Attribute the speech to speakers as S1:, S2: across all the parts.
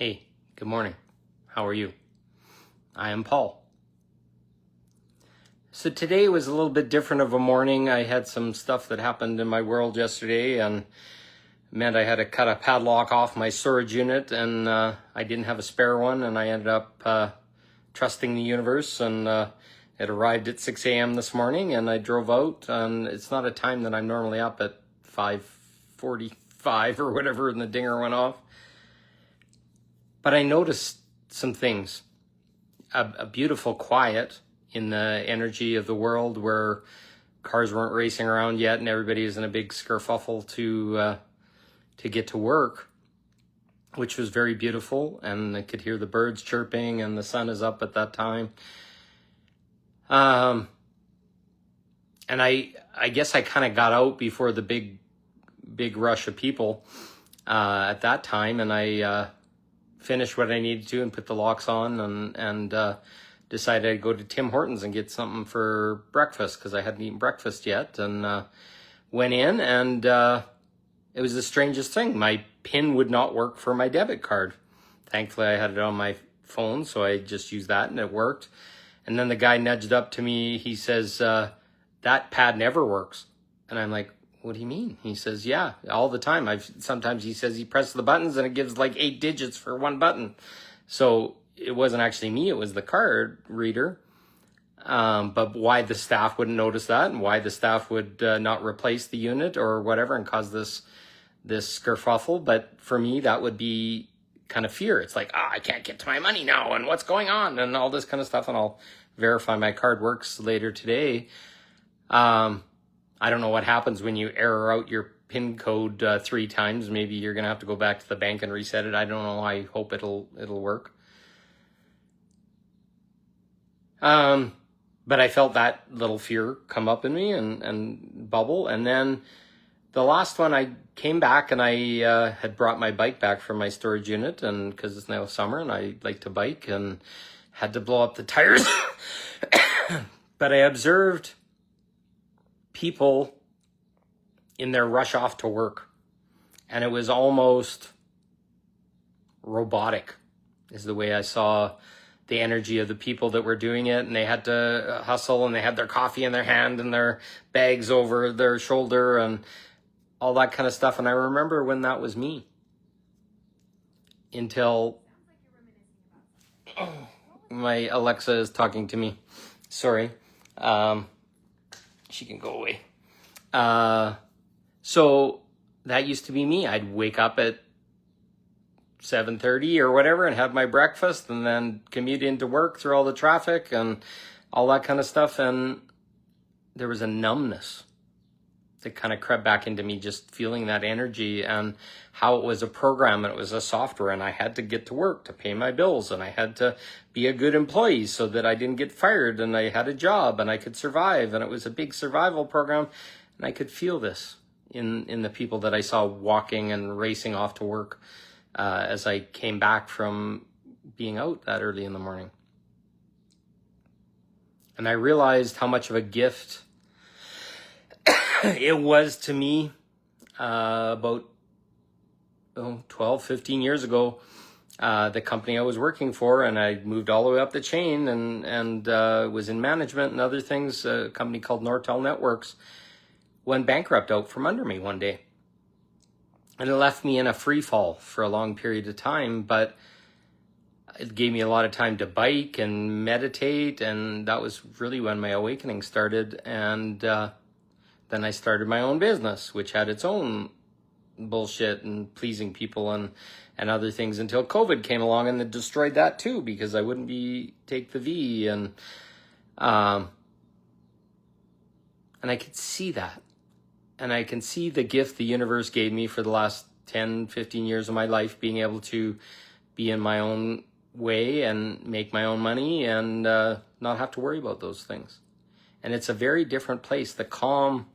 S1: Hey, good morning. How are you? I am Paul. So today was a little bit different of a morning. I had some stuff that happened in my world yesterday and meant I had to cut a padlock off my storage unit, and I didn't have a spare one, and I ended up trusting the universe, and it arrived at 6 a.m. this morning, and I drove out, and it's not a time that I'm normally up at 5:45 or whatever, and the dinger went off. But I noticed some things. A beautiful quiet in the energy of the world where cars weren't racing around yet and everybody is in a big skerfuffle to get to work, which was very beautiful. And I could hear the birds chirping and the sun is up at that time. And I guess I kind of got out before the big rush of people at that time, and I finished what I needed to and put the locks on, and decided I'd go to Tim Hortons and get something for breakfast because I hadn't eaten breakfast yet, and went in, and it was the strangest thing. My PIN would not work for my debit card. Thankfully, I had it on my phone, so I just used that and it worked. And then the guy nudged up to me. He says, that pad never works. And I'm like, what do you mean? He says, yeah, all the time. Sometimes he says he presses the buttons and it gives like 8 digits for one button. So it wasn't actually me, it was the card reader. But why the staff wouldn't notice that, and why the staff would not replace the unit or whatever and cause this skerfuffle. But for me, that would be kind of fear. It's like, I can't get to my money now, and what's going on, and all this kind of stuff. And I'll verify my card works later today. I don't know what happens when you error out your PIN code 3 times. Maybe you're going to have to go back to the bank and reset it. I don't know. I hope it'll work. But I felt that little fear come up in me and bubble. And then the last one, I came back and I had brought my bike back from my storage unit, and because it's now summer and I like to bike, and had to blow up the tires. But I observed people in their rush off to work, and it was almost robotic is the way I saw the energy of the people that were doing it. And they had to hustle, and they had their coffee in their hand and their bags over their shoulder and all that kind of stuff. And I remember when that was me, until my Alexa is talking to me. Sorry. She can go away. So that used to be me. I'd wake up at 7:30 or whatever and have my breakfast, and then commute into work through all the traffic and all that kind of stuff. And there was a numbness that kind of crept back into me, just feeling that energy and how it was a program and it was a software, and I had to get to work to pay my bills, and I had to be a good employee so that I didn't get fired, and I had a job and I could survive, and it was a big survival program. And I could feel this in the people that I saw walking and racing off to work as I came back from being out that early in the morning. And I realized how much of a gift it was to me about 12, 15 years ago. The company I was working for, and I moved all the way up the chain and was in management and other things, a company called Nortel Networks, went bankrupt out from under me one day. And it left me in a free fall for a long period of time, but it gave me a lot of time to bike and meditate, and that was really when my awakening started. And then I started my own business, which had its own bullshit and pleasing people and other things, until COVID came along and it destroyed that too, because I wouldn't take the V, and I could see that. And I can see the gift the universe gave me for the last 10, 15 years of my life, being able to be in my own way and make my own money and not have to worry about those things. And it's a very different place. The calm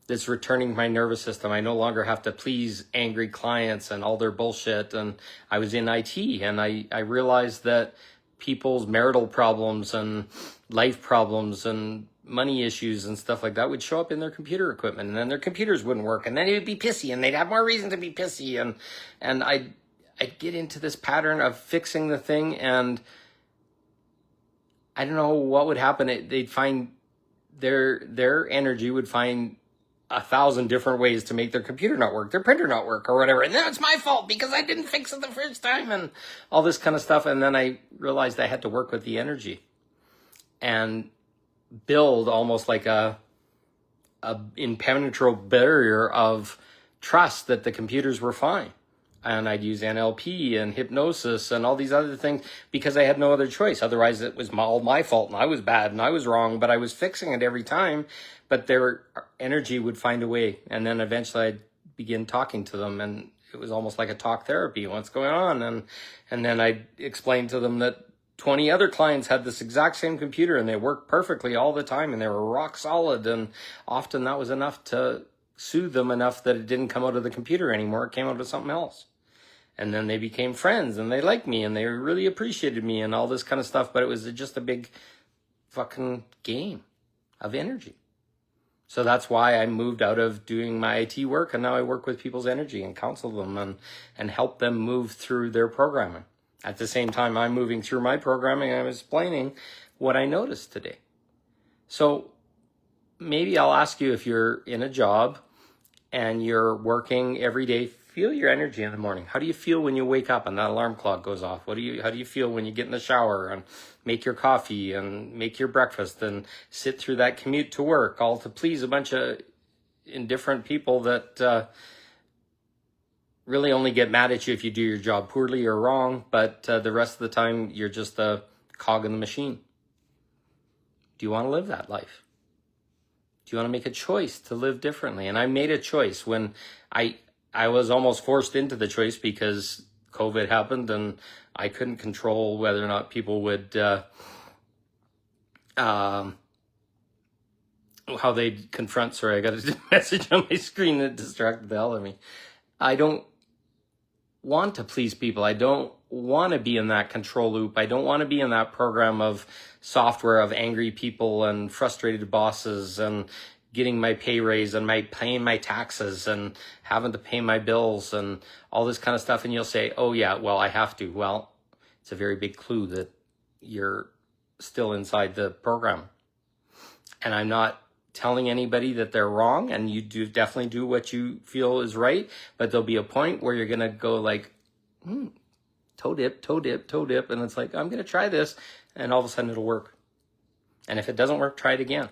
S1: that's returning to my nervous system. I no longer have to please angry clients and all their bullshit. And I was in IT, and I realized that people's marital problems and life problems and money issues and stuff like that would show up in their computer equipment, and then their computers wouldn't work, and then they'd be pissy, and they'd have more reason to be pissy. And I I'd get into this pattern of fixing the thing, and I don't know what would happen. They'd find their energy would find 1,000 different ways to make their computer not work, their printer not work, or whatever. And then it's my fault because I didn't fix it the first time, and all this kind of stuff. And then I realized I had to work with the energy and build almost like a impenetrable barrier of trust that the computers were fine. And I'd use NLP and hypnosis and all these other things because I had no other choice. Otherwise, it was all my fault and I was bad and I was wrong, but I was fixing it every time. But their energy would find a way. And then eventually I'd begin talking to them, and it was almost like a talk therapy. What's going on? And then I'd explain to them that 20 other clients had this exact same computer and they worked perfectly all the time and they were rock solid. And often that was enough to soothe them enough that it didn't come out of the computer anymore. It came out of something else. And then they became friends and they liked me and they really appreciated me and all this kind of stuff. But it was just a big fucking game of energy. So that's why I moved out of doing my IT work, and now I work with people's energy and counsel them and help them move through their programming. At the same time, I'm moving through my programming, I'm explaining what I noticed today. So maybe I'll ask you, if you're in a job and you're working every day, feel your energy in the morning. How do you feel when you wake up and that alarm clock goes off? How do you feel when you get in the shower and make your coffee and make your breakfast and sit through that commute to work, all to please a bunch of indifferent people that really only get mad at you if you do your job poorly or wrong, but the rest of the time you're just a cog in the machine. Do you want to live that life? Do you want to make a choice to live differently? And I made a choice when I was almost forced into the choice because COVID happened and I couldn't control whether or not people would, how they'd confront. Sorry, I got a message on my screen that distracted the hell out of me. I don't want to please people. I don't want to be in that control loop. I don't want to be in that program of software of angry people and frustrated bosses and getting my pay raise and paying my taxes and having to pay my bills and all this kind of stuff. And you'll say, oh yeah, well, I have to. Well, it's a very big clue that you're still inside the program. And I'm not telling anybody that they're wrong, and you do definitely do what you feel is right, but there'll be a point where you're going to go like, toe dip, toe dip, toe dip. And it's like, I'm going to try this. And all of a sudden it'll work. And if it doesn't work, try it again.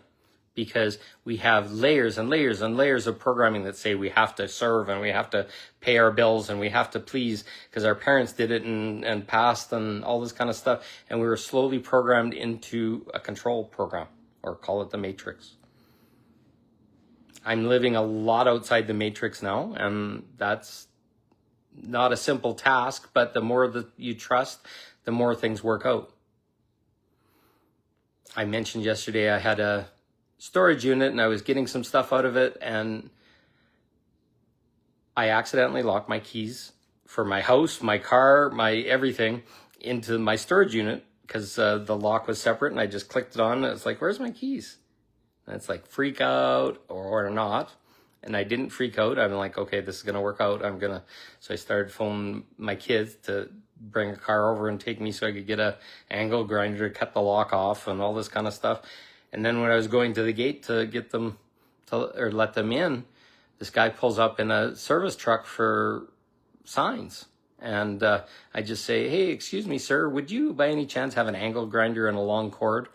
S1: Because we have layers and layers and layers of programming that say we have to serve and we have to pay our bills and we have to please because our parents did it and passed and all this kind of stuff. And we were slowly programmed into a control program, or call it the matrix. I'm living a lot outside the matrix now, and that's not a simple task, but the more that you trust, the more things work out. I mentioned yesterday I had a storage unit and I was getting some stuff out of it, and I accidentally locked my keys for my house, my car, my everything into my storage unit because the lock was separate, and I just clicked it on and it's like, where's my keys? And it's like freak out or not. And I didn't freak out. I'm like, okay, this is going to work out. So I started phoning my kids to bring a car over and take me so I could get a angle grinder to cut the lock off and all this kind of stuff. And then when I was going to the gate to get them or let them in, this guy pulls up in a service truck for signs. And I just say, hey, excuse me, sir, would you by any chance have an angle grinder and a long cord?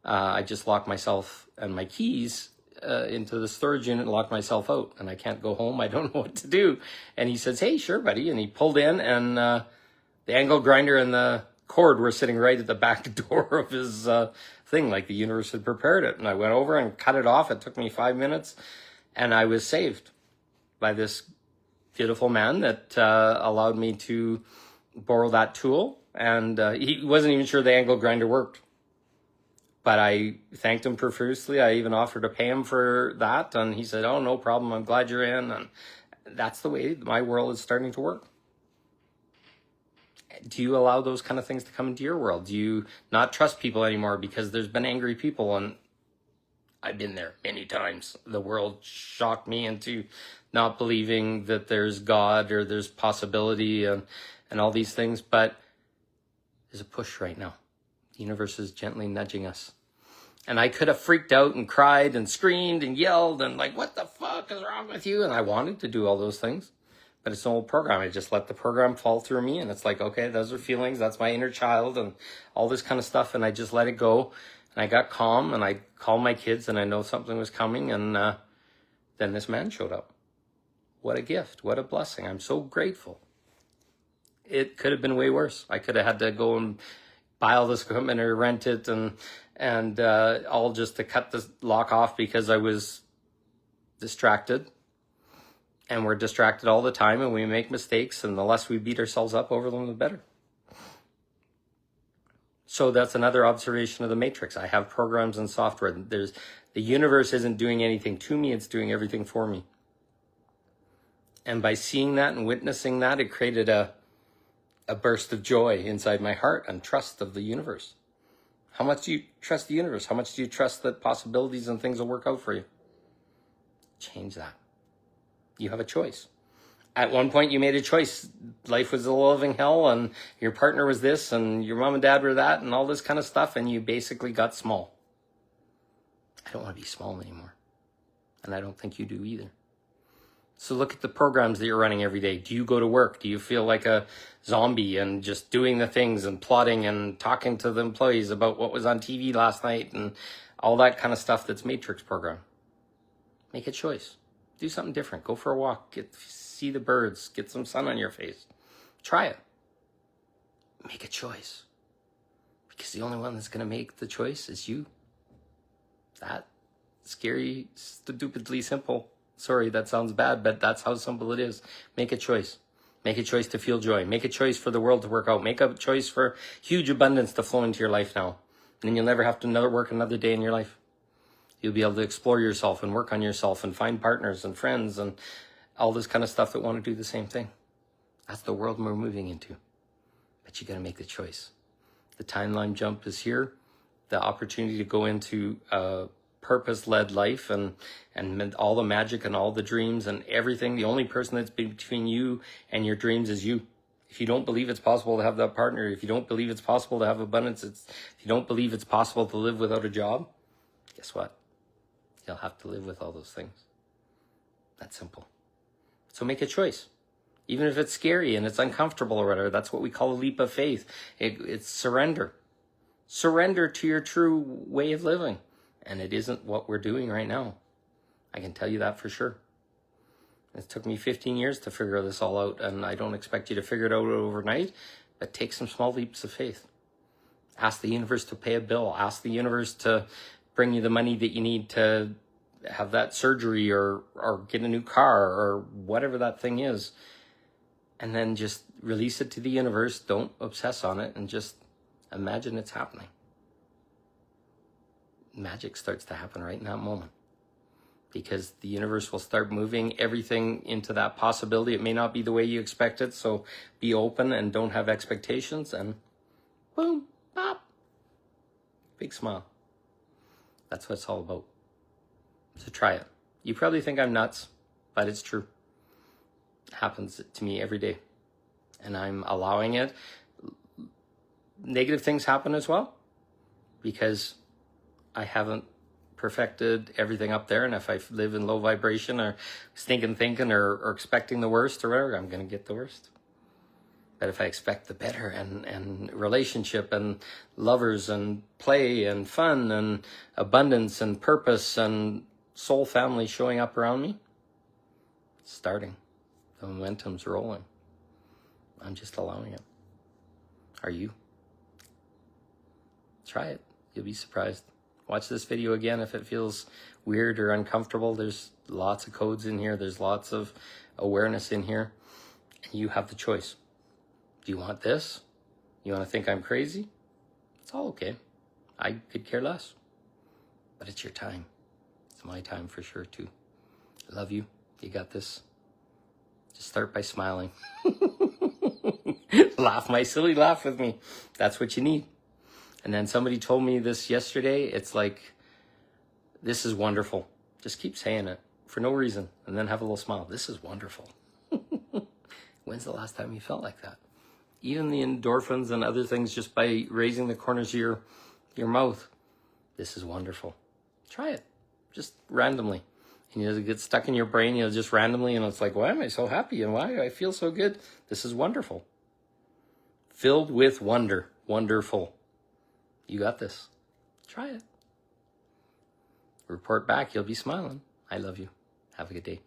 S1: I just locked myself and my keys into the storage unit and locked myself out, and I can't go home. I don't know what to do. And he says, hey, sure, buddy. And he pulled in, and the angle grinder and the cord were sitting right at the back door of his thing, like the universe had prepared it. And I went over and cut it off. It took me 5 minutes, and I was saved by this beautiful man that allowed me to borrow that tool. And he wasn't even sure the angle grinder worked. But I thanked him profusely. I even offered to pay him for that. And he said, oh, no problem. I'm glad you're in. And that's the way my world is starting to work. Do you allow those kind of things to come into your world? Do you not trust people anymore because there's been angry people? And I've been there many times. The world shocked me into not believing that there's God or there's possibility. And and all these things, but there's a push right now. The universe is gently nudging us. And I could have freaked out and cried and screamed and yelled and like, what the fuck is wrong with you? And I wanted to do all those things, but it's an old program. I just let the program fall through me, and it's like, okay, those are feelings. That's my inner child and all this kind of stuff. And I just let it go, and I got calm, and I called my kids, and I know something was coming. And then this man showed up. What a gift. What a blessing. I'm so grateful. It could have been way worse. I could have had to go and buy all this equipment or rent it and all just to cut the lock off because I was distracted. And we're distracted all the time, and we make mistakes, and the less we beat ourselves up over them, the better. So that's another observation of the matrix. I have programs and software. The universe isn't doing anything to me, it's doing everything for me. And by seeing that and witnessing that, it created a burst of joy inside my heart and trust of the universe. How much do you trust the universe? How much do you trust that possibilities and things will work out for you? Change that. You have a choice. At one point you made a choice. Life was a living hell, and your partner was this, and your mom and dad were that, and all this kind of stuff, and you basically got small. I don't want to be small anymore. And I don't think you do either. So look at the programs that you're running every day. Do you go to work? Do you feel like a zombie and just doing the things and plotting and talking to the employees about what was on TV last night and all that kind of stuff that's Matrix program? Make a choice. Do something different. Go for a walk. See the birds. Get some sun on your face. Try it. Make a choice. Because the only one that's going to make the choice is you. That scary, stupidly simple. Sorry, that sounds bad, but that's how simple it is. Make a choice. Make a choice to feel joy. Make a choice for the world to work out. Make a choice for huge abundance to flow into your life now. And then you'll never have to work another day in your life. You'll be able to explore yourself and work on yourself and find partners and friends and all this kind of stuff that want to do the same thing. That's the world we're moving into. But you got to make the choice. The timeline jump is here. The opportunity to go into a purpose-led life and all the magic and all the dreams and everything. The only person that's between you and your dreams is you. If you don't believe it's possible to have that partner, if you don't believe it's possible to have abundance, if you don't believe it's possible to live without a job, guess what? You'll have to live with all those things. That's simple. So make a choice. Even if it's scary and it's uncomfortable or whatever, that's what we call a leap of faith. It's surrender. Surrender to your true way of living. And it isn't what we're doing right now. I can tell you that for sure. It took me 15 years to figure this all out, and I don't expect you to figure it out overnight, but take some small leaps of faith. Ask the universe to pay a bill. Ask the universe to bring you the money that you need to have that surgery or get a new car or whatever that thing is. And then just release it to the universe. Don't obsess on it and just imagine it's happening. Magic starts to happen right in that moment because the universe will start moving everything into that possibility. It may not be the way you expect it, so be open and don't have expectations, and boom, pop, big smile. That's what it's all about. So try it. You probably think I'm nuts, but it's true. It happens to me every day, and I'm allowing it. Negative things happen as well because I haven't perfected everything up there, and if I live in low vibration or thinking or expecting the worst or whatever, I'm going to get the worst. But if I expect the better and relationship and lovers and play and fun and abundance and purpose and soul family showing up around me, it's starting. The momentum's rolling. I'm just allowing it. Are you? Try it. You'll be surprised. Watch this video again if it feels weird or uncomfortable. There's lots of codes in here. There's lots of awareness in here. And you have the choice. Do you want this? You want to think I'm crazy? It's all okay. I could care less. But it's your time. It's my time for sure too. I love you. You got this. Just start by smiling. Laugh my silly laugh with me. That's what you need. And then somebody told me this yesterday. It's like, this is wonderful. Just keep saying it for no reason. And then have a little smile. This is wonderful. When's the last time you felt like that? even the endorphins and other things just by raising the corners of your mouth. This is wonderful. Try it, just randomly. And you'll get stuck in your brain, just randomly, and it's like, why am I so happy? And why do I feel so good? This is wonderful. Filled with wonder. Wonderful. You got this. Try it. Report back. You'll be smiling. I love you. Have a good day.